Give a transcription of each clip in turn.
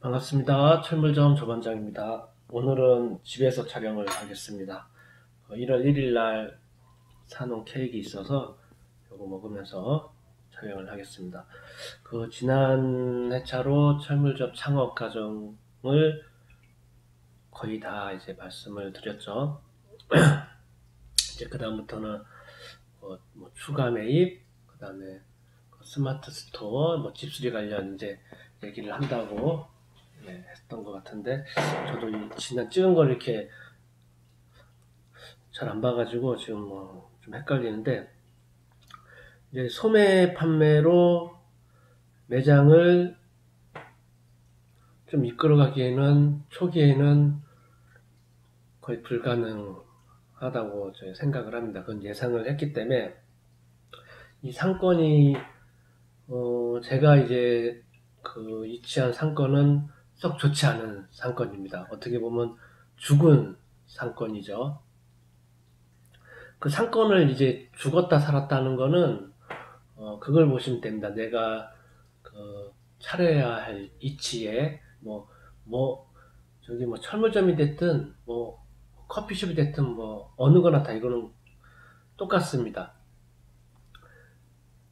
반갑습니다. 철물점 조반장입니다. 오늘은 집에서 촬영을 하겠습니다. 1월 1일 날 사놓은 케이크 있어서 이거 먹으면서 촬영을 하겠습니다. 지난 회차로 철물점 창업 과정을 거의 다 이제 말씀을 드렸죠. 이제 그 다음부터는 뭐 추가 매입, 그 다음에 스마트 스토어, 집수리 관련 이제 얘기를 한다고 했던 것 같은데, 저도 지난 찍은 걸 이렇게 잘 안 봐가지고 지금 좀 헷갈리는데, 이제 소매 판매로 매장을 좀 이끌어가기에는 초기에는 거의 불가능하다고 저희 생각을 합니다. 그건 예상을 했기 때문에 이 상권이 제가 이제 이치한 상권은 썩 좋지 않은 상권입니다. 어떻게 보면 죽은 상권이죠. 그 상권을 이제 죽었다 살았다는 거는 그걸 보시면 됩니다. 내가 차려야 할 이치에 저기 철물점이 됐든 커피숍이 됐든 어느 거나 다 이거는 똑같습니다.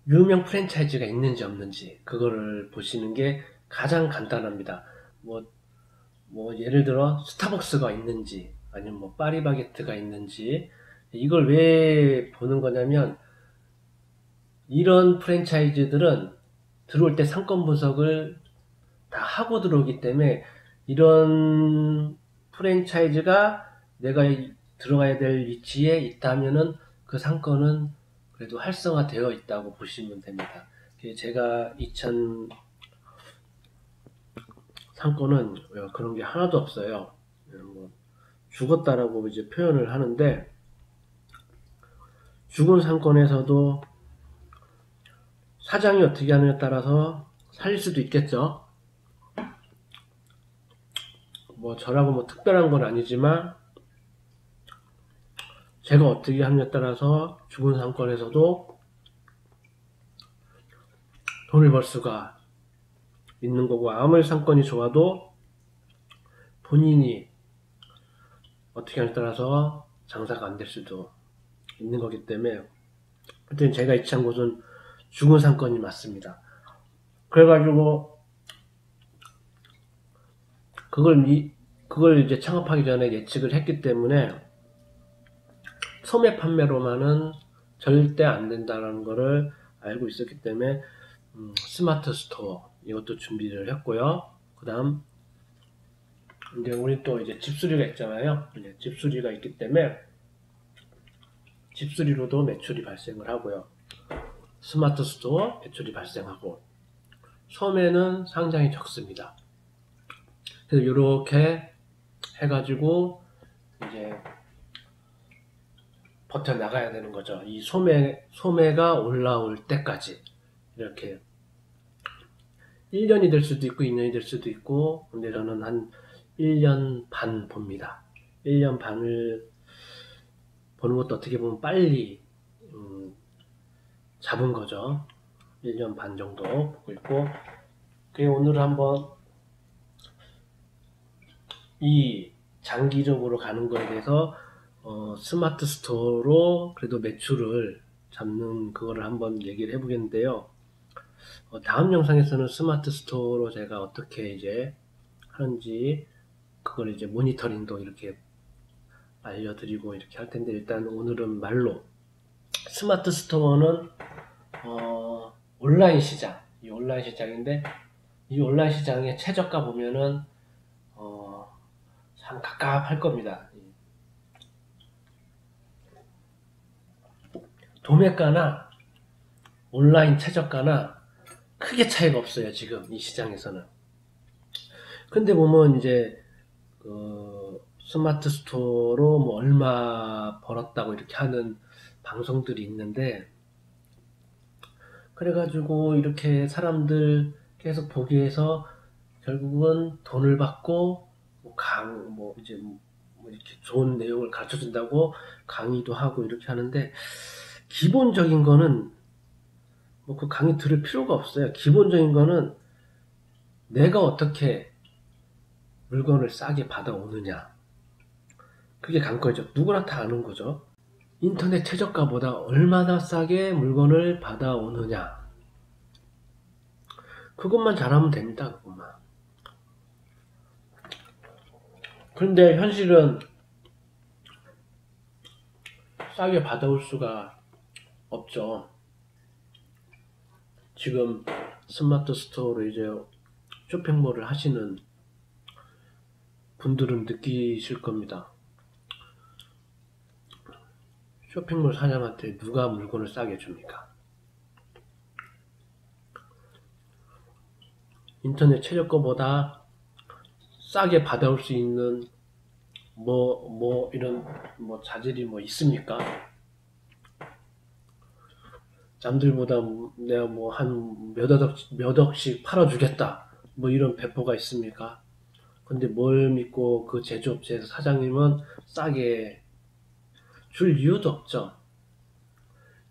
유명 프랜차이즈가 있는지 없는지 그거를 보시는 게 가장 간단합니다. 예를 들어 스타벅스가 있는지 아니면 파리바게트가 있는지, 이걸 왜 보는 거냐면 이런 프랜차이즈들은 들어올 때 상권 분석을 다 하고 들어오기 때문에 이런 프랜차이즈가 내가 들어가야 될 위치에 있다면은 그 상권은 그래도 활성화되어 있다고 보시면 됩니다. 제가 2000 상권은 그런 게 하나도 없어요. 죽었다라고 이제 표현을 하는데, 죽은 상권에서도 사장이 어떻게 하느냐에 따라서 살릴 수도 있겠죠. 저라고 특별한 건 아니지만 제가 어떻게 하느냐에 따라서 죽은 상권에서도 돈을 벌 수가 있는 거고, 아무리 상권이 좋아도 본인이 어떻게 하느냐에 따라서 장사가 안 될 수도 있는 거기 때문에, 하여튼 제가 이치한 곳은 죽은 상권이 맞습니다. 그래가지고 그걸 이제 창업하기 전에 예측을 했기 때문에 소매 판매로만은 절대 안 된다는 거를 알고 있었기 때문에 스마트 스토어 이것도 준비를 했고요. 그 다음 이제 우리 또 이제 집수리가 있잖아요. 이제 집수리가 있기 때문에 집수리로도 매출이 발생을 하고요. 스마트 스토어 매출이 발생하고, 소매는 상당히 적습니다. 그래서 이렇게 해가지고 이제 버텨나가야 되는 거죠. 이 소매가 올라올 때까지. 이렇게 1년이 될 수도 있고 2년이 될 수도 있고, 근데 저는 한 1년 반 봅니다. 1년 반을 보는 것도 어떻게 보면 빨리 잡은 거죠. 1년 반 정도 보고 있고, 그리고 오늘 한번 이 장기적으로 가는 거에 대해서 스마트 스토어로 그래도 매출을 잡는 그거를 한번 얘기를 해보겠는데요. 다음 영상에서는 스마트 스토어로 제가 어떻게 이제 하는지 그걸 이제 모니터링도 이렇게 알려드리고 이렇게 할 텐데, 일단 오늘은 말로 스마트 스토어는 온라인 시장, 이 온라인 시장인데, 이 온라인 시장의 최저가 보면은 참 갑갑할 겁니다. 도매가나 온라인 최저가나 크게 차이가 없어요, 지금 이 시장에서는. 근데 보면 이제 스마트 스토어로 얼마 벌었다고 이렇게 하는 방송들이 있는데, 그래가지고 이렇게 사람들 계속 보기 위해서 결국은 돈을 받고 이렇게 좋은 내용을 가르쳐 준다고 강의도 하고 이렇게 하는데, 기본적인 거는 그 강의 들을 필요가 없어요. 기본적인 거는 내가 어떻게 물건을 싸게 받아오느냐. 그게 관건이죠. 누구나 다 아는 거죠. 인터넷 최저가보다 얼마나 싸게 물건을 받아오느냐. 그것만 잘하면 됩니다. 그것만. 그런데 현실은 싸게 받아올 수가 없죠. 지금 스마트 스토어로 이제 쇼핑몰을 하시는 분들은 느끼실 겁니다. 쇼핑몰 사장한테 누가 물건을 싸게 줍니까? 인터넷 최저가보다 싸게 받아올 수 있는 이런 자질이 있습니까? 남들보다 내가 한 몇 억씩 팔아주겠다. 이런 배포가 있습니까? 근데 뭘 믿고 그 제조업체 사장님은 싸게 줄 이유도 없죠.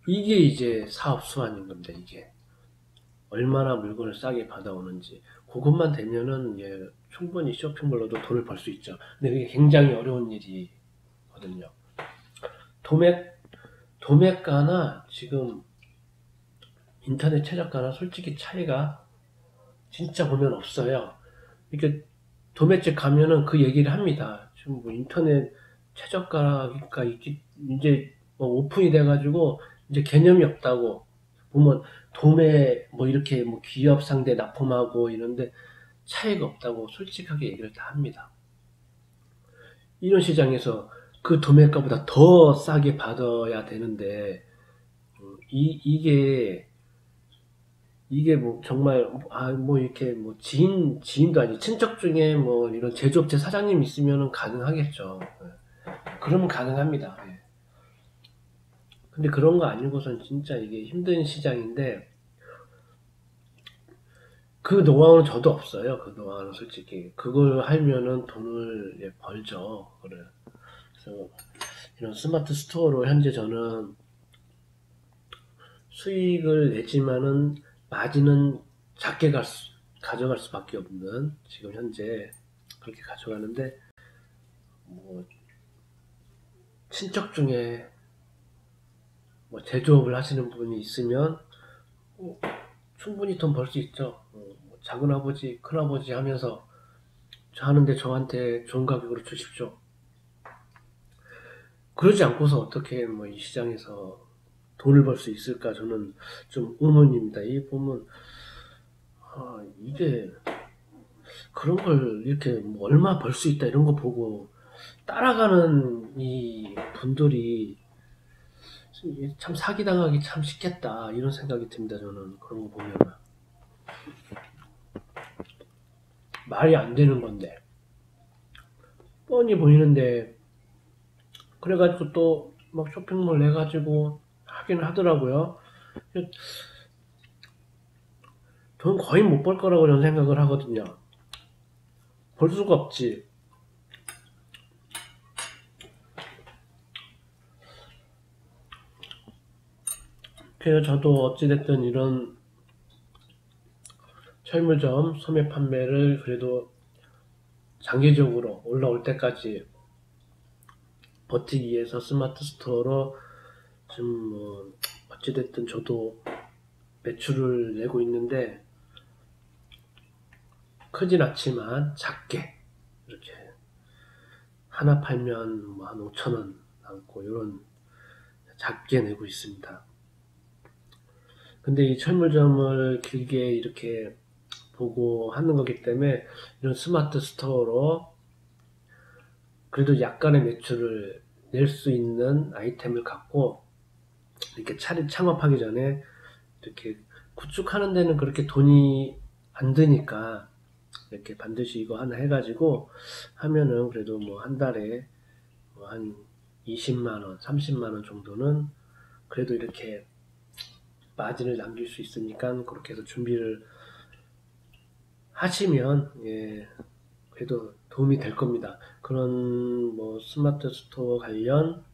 이게 이제 사업 수완인 건데, 이게. 얼마나 물건을 싸게 받아오는지. 그것만 되면은, 충분히 쇼핑몰로도 돈을 벌 수 있죠. 근데 그게 굉장히 어려운 일이거든요. 도매가나 지금 인터넷 최저가나 솔직히 차이가 진짜 보면 없어요. 이렇게 도매집 가면은 그 얘기를 합니다. 지금 인터넷 최저가가 이제 오픈이 돼가지고 이제 개념이 없다고. 보면 도매 이렇게 기업 상대 납품하고 이런데 차이가 없다고 솔직하게 얘기를 다 합니다. 이런 시장에서 그 도매가보다 더 싸게 받아야 되는데 이게 정말 이렇게 지인도 아니고 친척 중에 이런 제조업체 사장님 있으면은 가능하겠죠. 그러면 가능합니다. 근데 그런 거 아니고선 진짜 이게 힘든 시장인데 그 노하우는 저도 없어요. 그 노하우는 솔직히 그걸 하면은 돈을 벌죠. 그래서 이런 스마트 스토어로 현재 저는 수익을 내지만은 마진은 작게 가져갈 수밖에 없는 지금 현재 그렇게 가져가는데 친척 중에 제조업을 하시는 분이 있으면 충분히 돈 벌 수 있죠. 작은 아버지, 큰 아버지 하면서 하는데 저한테 좋은 가격으로 주십시오. 그러지 않고서 어떻게 이 시장에서 돈을 벌 수 있을까 저는 좀 의문입니다. 이 보면 이게 그런 걸 이렇게 얼마 벌 수 있다 이런 거 보고 따라가는 이 분들이 참 사기당하기 참 쉽겠다 이런 생각이 듭니다. 저는 그런 거 보면 말이 안 되는 건데 뻔히 보이는데 그래가지고 또 쇼핑몰 내가지고 하긴 하더라고요. 돈 거의 못 벌 거라고 저는 생각을 하거든요. 벌 수가 없지. 그래서 저도 어찌됐든 이런 철물점 소매 판매를 그래도 장기적으로 올라올 때까지 버티기 위해서 스마트 스토어로 지금 어찌됐든 저도 매출을 내고 있는데 크진 않지만 작게 이렇게 하나 팔면 한 5,000원 남고 이런 작게 내고 있습니다. 근데 이 철물점을 길게 이렇게 보고 하는 거기 때문에 이런 스마트 스토어로 그래도 약간의 매출을 낼 수 있는 아이템을 갖고 이렇게 창업하기 전에 이렇게 구축하는 데는 그렇게 돈이 안 드니까 이렇게 반드시 이거 하나 해가지고 하면은 그래도 한 달에 한 20만원, 30만원 정도는 그래도 이렇게 마진을 남길 수 있으니까 그렇게 해서 준비를 하시면 그래도 도움이 될 겁니다. 그런 스마트 스토어 관련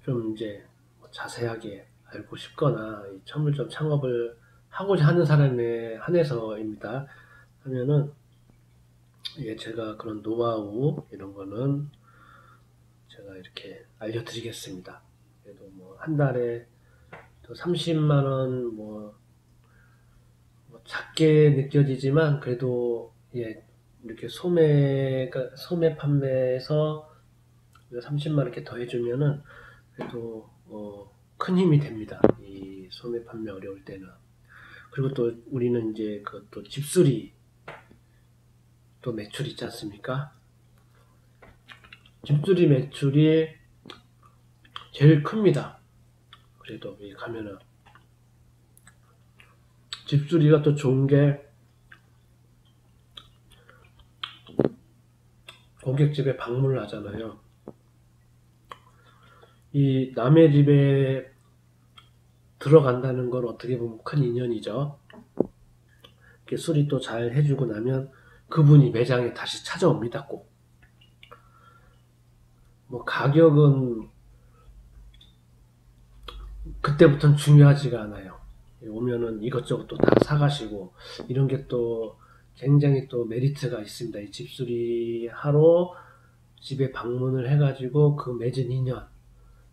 좀 이제 자세하게 알고 싶거나 이 철물점 창업을 하고자 하는 사람에 한해서입니다. 하면은 예, 제가 그런 노하우 이런 거는 제가 이렇게 알려드리겠습니다. 그래도 뭐 한 달에 또 30만 원 뭐 작게 느껴지지만 그래도 예, 이렇게 소매 판매에서 30만 원 이렇게 더해주면은 그래도 큰 힘이 됩니다. 이 소매 판매 어려울 때는. 그리고 또 우리는 이제 그 또 집수리 또 매출 있지 않습니까? 집수리 매출이 제일 큽니다. 그래도 여기 가면은 집수리가 또 좋은 게 고깃집에 방문을 하잖아요. 이 남의 집에 들어간다는 건 어떻게 보면 큰 인연이죠. 이렇게 수리 또 잘 해주고 나면 그분이 매장에 다시 찾아옵니다. 꼭. 뭐 가격은 그때부터는 중요하지가 않아요. 오면은 이것저것 또 다 사가시고 이런 게 또 굉장히 또 메리트가 있습니다. 이 집수리 하러 집에 방문을 해가지고 그 맺은 인연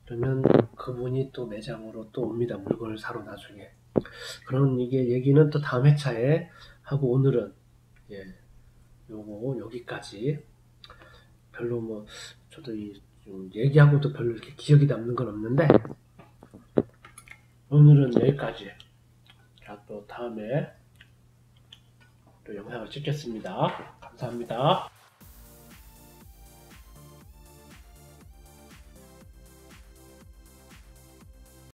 그러면 그분이 또 매장으로 또 옵니다. 물건을 사러 나중에. 그런 이게 얘기는 또 다음 회차에 하고 오늘은 예, 요거 여기까지. 별로 뭐 저도 좀 얘기하고도 별로 이렇게 기억이 남는 건 없는데 오늘은 여기까지. 자, 또 다음에 또 영상을 찍겠습니다. 감사합니다.